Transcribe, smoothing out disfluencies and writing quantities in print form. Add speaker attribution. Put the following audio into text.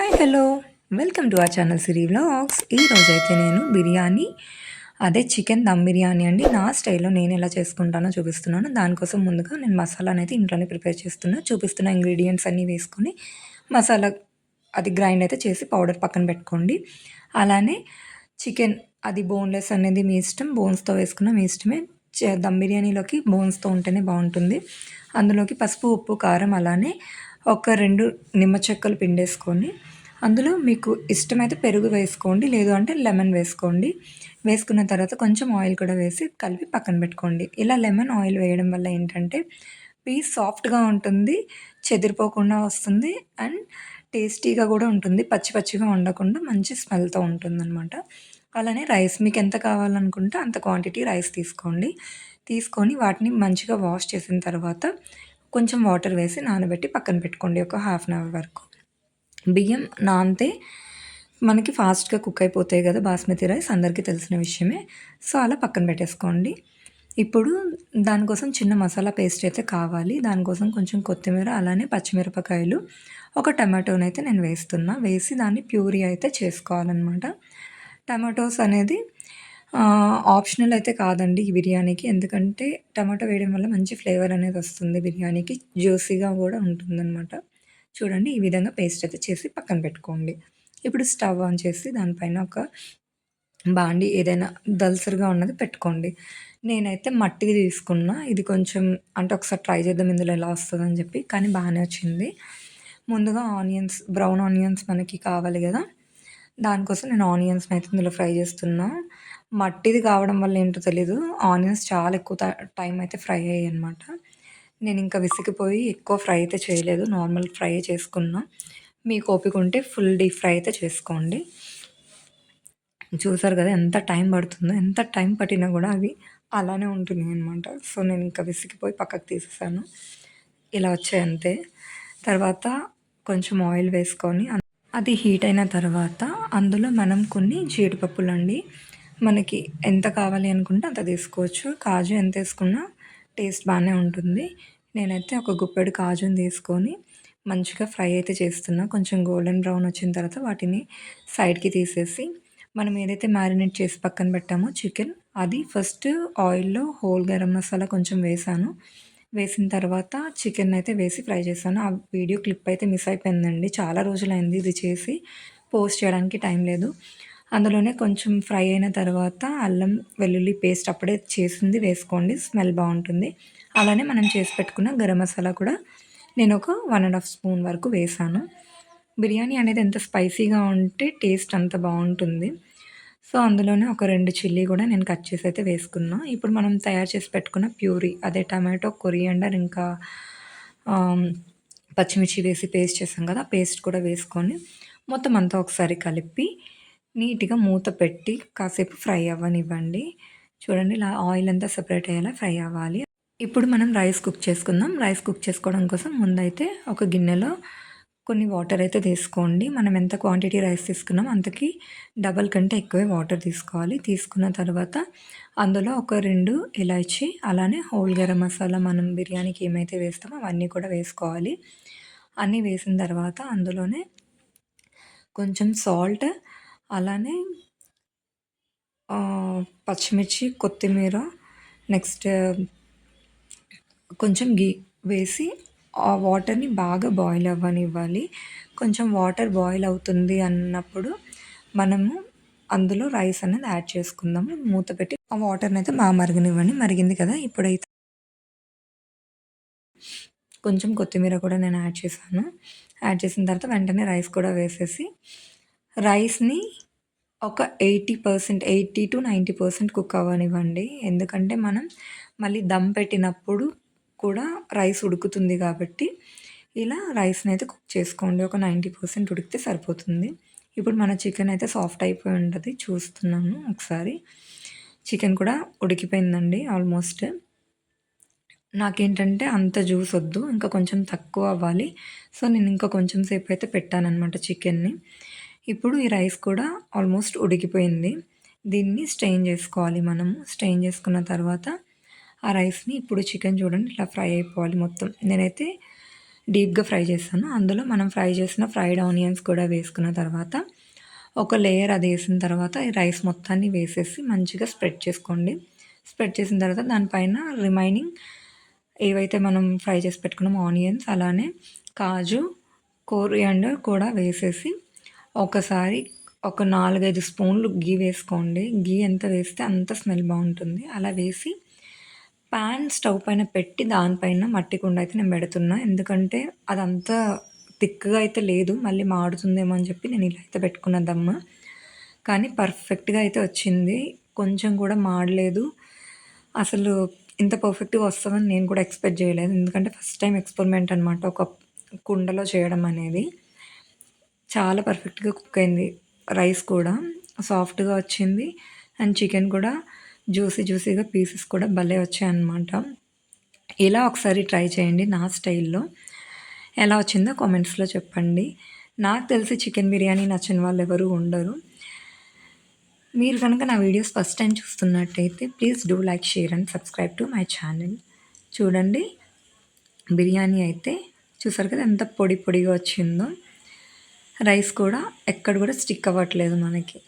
Speaker 1: Hi hello welcome to our channel Siri vlogs. ఈరోజైతే నేను బిర్యానీ అదే చికెన్ దమ్ బిర్యానీ అండి నా స్టైల్లో నేను ఎలా చేసుకుంటానో చూపిస్తున్నాను. దానికోసం ముందుగా నేను మసాలాను అయితే ఇంట్లోనే ప్రిపేర్ చూపిస్తున్న ఇంగ్రీడియంట్స్ అన్నీ వేసుకొని మసాలా అది గ్రైండ్ అయితే చేసి పౌడర్ పక్కన పెట్టుకోండి. అలానే చికెన్ అది బోన్లెస్ అనేది మీ ఇష్టం, బోన్స్తో వేసుకున్న మీ ఇష్టమే. దమ్ బిర్యానీలోకి బోన్స్తో ఉంటేనే బాగుంటుంది. అందులోకి పసుపు, ఉప్పు, కారం అలానే ఒక 2 నిమ్మ చెక్కలు పిండేసుకొని అందులో మీకు ఇష్టమైతే పెరుగు వేసుకోండి, లేదు అంటే లెమన్ వేసుకోండి. వేసుకున్న తర్వాత కొంచెం ఆయిల్ కూడా వేసి కలిపి పక్కన పెట్టుకోండి. ఇలా లెమన్ ఆయిల్ వేయడం వల్ల ఏంటంటే పీస్ సాఫ్ట్‌గా ఉంటుంది, చెదిరిపోకుండా వస్తుంది అండ్ టేస్టీగా కూడా ఉంటుంది. పచ్చి పచ్చిగా ఉండకుండా మంచి స్మెల్‌తో ఉంటుందనమాట. అలానే రైస్ మీకెంత కావాలనుకుంటే అంత క్వాంటిటీ రైస్ తీసుకోండి. తీసుకొని వాటిని మంచిగా వాష్ చేసిన తర్వాత కొంచెం వాటర్ వేసి నానబెట్టి పక్కన పెట్టుకోండి ఒక హాఫ్ అన్ అవర్ వరకు. బియ్యం నానితే మనకి ఫాస్ట్‌గా కుక్ అయిపోతాయి కదా! బాస్మతి రైస్ అందరికీ తెలిసిన విషయమే. సో, అలా పక్కన పెట్టేసుకోండి. ఇప్పుడు దానికోసం చిన్న మసాలా పేస్ట్ అయితే కావాలి. దానికోసం కొంచెం కొత్తిమీర, అలానే పచ్చిమిరపకాయలు, ఒక టమాటోనైతే నేను వేసి దాన్ని ప్యూరీ అయితే చేసుకోవాలనమాట. టమాటోస్ అనేది ఆప్షనల్ అయితే కాదండి ఈ బిర్యానీకి. ఎందుకంటే టమాటో వేయడం వల్ల మంచి ఫ్లేవర్ అనేది వస్తుంది బిర్యానీకి. జ్యూసీగా కూడా ఉంటుందనమాట. చూడండి ఈ విధంగా పేస్ట్ అయితే చేసి పక్కన పెట్టుకోండి. ఇప్పుడు స్టవ్ ఆన్ చేసి దానిపైన ఒక బాండీ ఏదైనా దళసరిగా ఉన్నది పెట్టుకోండి. నేనైతే మట్టిది తీసుకున్నా. ఇది కొంచెం అంటే ఒకసారి ట్రై చేద్దాం ఇందులో ఎలా వస్తదని చెప్పి. కానీ బానే వచ్చింది. ముందుగా బ్రౌన్ ఆనియన్స్ మనకి కావాలి గదా! దానికోసం నేను ఆనియన్స్‌నైతే ఇందులో ఫ్రై చేస్తున్నా. మట్టిది కావడం వల్ల ఏంటో తెలీదు. ఆనియన్స్ చాలా ఎక్కువ టైం అయితే ఫ్రై అయ్యాయన్నమాట. నేనింక విసిగిపోయి ఎక్కువ ఫ్రై అయితే చేయలేదు. నార్మల్ ఫ్రైయే చేసుకున్నా. మీకు ఓపిక ఉంటే ఫుల్ డీప్ ఫ్రై అయితే చేసుకోండి. చూసారు కదా ఎంత టైం పడుతుందో. ఎంత టైం పట్టినా కూడా అవి అలానే ఉంటున్నాయన్నమాట. సో, నేనింక విసిగిపోయి పక్కకు తీసేసాను. ఇలా వచ్చాయి అంతే. తర్వాత కొంచెం ఆయిల్ వేసుకొని అది హీట్ అయిన తర్వాత అందులో మనం కొన్ని జీడిపప్పులండి. మనకి ఎంత కావాలి అనుకుంటే అంత తీసుకోవచ్చు. కాజు ఎంత వేసుకున్నా టేస్ట్ బాగానే ఉంటుంది. నేనైతే ఒక గుప్పెడు కాజుని తీసుకొని మంచిగా ఫ్రై అయితే చేస్తున్నా. కొంచెం గోల్డెన్ బ్రౌన్ వచ్చిన తర్వాత వాటిని సైడ్‌కి తీసేసి మనం ఏదైతే మ్యారినేట్ చేసి పక్కన పెట్టామో చికెన్ అది ఫస్ట్ ఆయిల్‌లో హోల్ గరం మసాలా కొంచెం వేసాను. వేసిన తర్వాత చికెన్ అయితే వేసి ఫ్రై చేశాను. ఆ వీడియో క్లిప్ అయితే మిస్ అయిపోయిందండి. చాలా రోజులైంది ఇది చేసి. పోస్ట్ చేయడానికి టైం లేదు. అందులోనే కొంచెం ఫ్రై అయిన తర్వాత అల్లం వెల్లుల్లి పేస్ట్ అప్పుడే చేసింది వేసుకోండి. స్మెల్ బావుంటుంది. అలానే మనం చేసి పెట్టుకున్న గరం మసాలా కూడా నేను ఒక 1 ½ స్పూన్ వరకు వేశాను. బిర్యానీ అనేది ఎంత స్పైసీగా ఉంటే టేస్ట్ అంత బావుంటుంది. సో, అందులోనే ఒక 2 చిల్లీ కూడా నేను కట్ చేసి అయితే వేసుకున్నా. ఇప్పుడు మనం తయారు చేసి పెట్టుకున్న ప్యూరీ అదే టమాటో, కొరియాండర్ ఇంకా ఆహ్, పచ్చిమిర్చి వేసి పేస్ట్ చేసాం కదా! ఆ పేస్ట్ కూడా వేసుకొని మొత్తం అంతా ఒకసారి కలిపి నీట్‌గా మూత పెట్టి కాసేపు ఫ్రై అవ్వనివ్వండి. చూడండి ఇలా ఆయిల్ అంతా సెపరేట్ అయ్యేలా ఫ్రై అవ్వాలి. ఇప్పుడు మనం రైస్ కుక్ చేసుకుందాం. రైస్ కుక్ చేసుకోవడం కోసం ముందైతే ఒక గిన్నెలో కొన్ని వాటర్ అయితే తీసుకోండి. మనం ఎంత క్వాంటిటీ రైస్ తీసుకున్నామో అంతకి డబల్ కంటే ఎక్కువే వాటర్ తీసుకోవాలి. తీసుకున్న తర్వాత అందులో ఒక 2 ఇలాచీ అలానే హోల్ గరం మసాలా మనం బిర్యానీకి ఏమైతే వేస్తామో అవన్నీ కూడా వేసుకోవాలి. అన్నీ వేసిన తర్వాత అందులోనే కొంచెం సాల్ట్ అలానే పచ్చిమిర్చి, కొత్తిమీర నెక్స్ట్ కొంచెం వేసి ఆ వాటర్‌ని బాగా బాయిల్ అవ్వనివ్వాలి. కొంచెం వాటర్ బాయిల్ అవుతుంది అన్నప్పుడు మనము అందులో రైస్ అనేది యాడ్ చేసుకుందాము. మూత పెట్టి ఆ వాటర్‌నైతే బాగా మరగనివ్వండి. మరిగింది కదా! ఇప్పుడైతే కొంచెం కొత్తిమీర కూడా నేను యాడ్ చేశాను. యాడ్ చేసిన తర్వాత వెంటనే రైస్ కూడా వేసేసి రైస్‌ని ఒక 80-90% కుక్ అవ్వనివ్వండి. ఎందుకంటే మనం మళ్ళీ దమ్ పెట్టినప్పుడు కూడా రైస్ ఉడుకుతుంది కాబట్టి ఇలా రైస్‌నైతే కుక్ చేసుకోండి. ఒక 90% ఉడికితే సరిపోతుంది. ఇప్పుడు మన చికెన్ అయితే సాఫ్ట్ అయిపోయి ఉంటది. చూస్తున్నాను ఒకసారి. చికెన్ కూడా ఉడికిపోయిందండి ఆల్మోస్ట్. నాకేంటంటే అంత జ్యూస్ ఒద్దు. ఇంకా కొంచెం తక్కువ అవ్వాలి. సో, నేను ఇంకా కొంచెం సేపు అయితే పెట్టాననమాట చికెన్‌ని. ఇప్పుడు ఈ రైస్ కూడా ఆల్మోస్ట్ ఉడికిపోయింది. దీన్ని స్ట్రెయిన్ జేసుకోవాలి మనము. స్ట్రెయిన్ జేసుకున్న తర్వాత ఆ రైస్‌ని ఇప్పుడు చికెన్ చూడండి ఇట్లా ఫ్రై అయిపోవాలి మొత్తం. నేనైతే డీప్గా ఫ్రై చేస్తాను. అందులో మనం ఫ్రై చేసిన ఫ్రైడ్ ఆనియన్స్ కూడా వేసుకున్న తర్వాత ఒక లేయర్ అది వేసిన తర్వాత ఈ రైస్ మొత్తాన్ని వేసేసి మంచిగా స్ప్రెడ్ చేసుకోండి. స్ప్రెడ్ చేసిన తర్వాత దానిపైన రిమైనింగ్ ఏవైతే మనం ఫ్రై చేసి పెట్టుకున్నామో ఆనియన్స్, అలానే కాజు, కోరియాండర్ కూడా వేసేసి ఒకసారి ఒక 4, 5 స్పూన్లు గీ వేసుకోండి. గీ ఎంత వేస్తే అంత స్మెల్ బాగుంటుంది. అలా వేసి పాన్ స్టవ్ పైన పెట్టి దానిపైన మట్టి కుండ అయితే నేను పెడుతున్నా. ఎందుకంటే అదంతా థిక్‌గా అయితే లేదు. మళ్ళీ మాడుతుందేమో అని చెప్పి నేను ఇలా అయితే పెట్టుకున్న దమ్. కానీ పర్ఫెక్ట్‌గా అయితే వచ్చింది. కొంచెం కూడా మాడలేదు. అసలు ఇంత పర్ఫెక్ట్‌గా వస్తదని నేను కూడా ఎక్స్‌పెక్ట్ చేయలేదు. ఎందుకంటే ఫస్ట్ టైమ్ ఎక్స్‌పెరిమెంట్ అనమాట ఒక కుండలో చేయడం అనేది. చాలా పర్ఫెక్ట్‌గా కుక్ అయింది. రైస్ కూడా సాఫ్ట్‌గా వచ్చింది. అండ్ చికెన్ కూడా జ్యూసీగా పీసెస్ కూడా భలే వచ్చాయన్నమాట. ఇలా ఒకసారి ట్రై చేయండి నా స్టైల్‌లో. ఎలా వచ్చిందో కామెంట్స్‌లో చెప్పండి. నాకు తెలిసి చికెన్ బిర్యానీ నచ్చని వాళ్ళు ఎవరు ఉండరు. మీరు కనుక నా వీడియోస్ ఫస్ట్ టైం చూస్తున్నట్టయితే please do like, share and subscribe to my channel. చూడండి, బిర్యానీ అయితే చూసారు కదా ఎంత పొడి పొడిగా వచ్చిందో. రైస్ కూడా ఎక్కడ కూడా స్టిక్ అవ్వట్లేదు మనకి.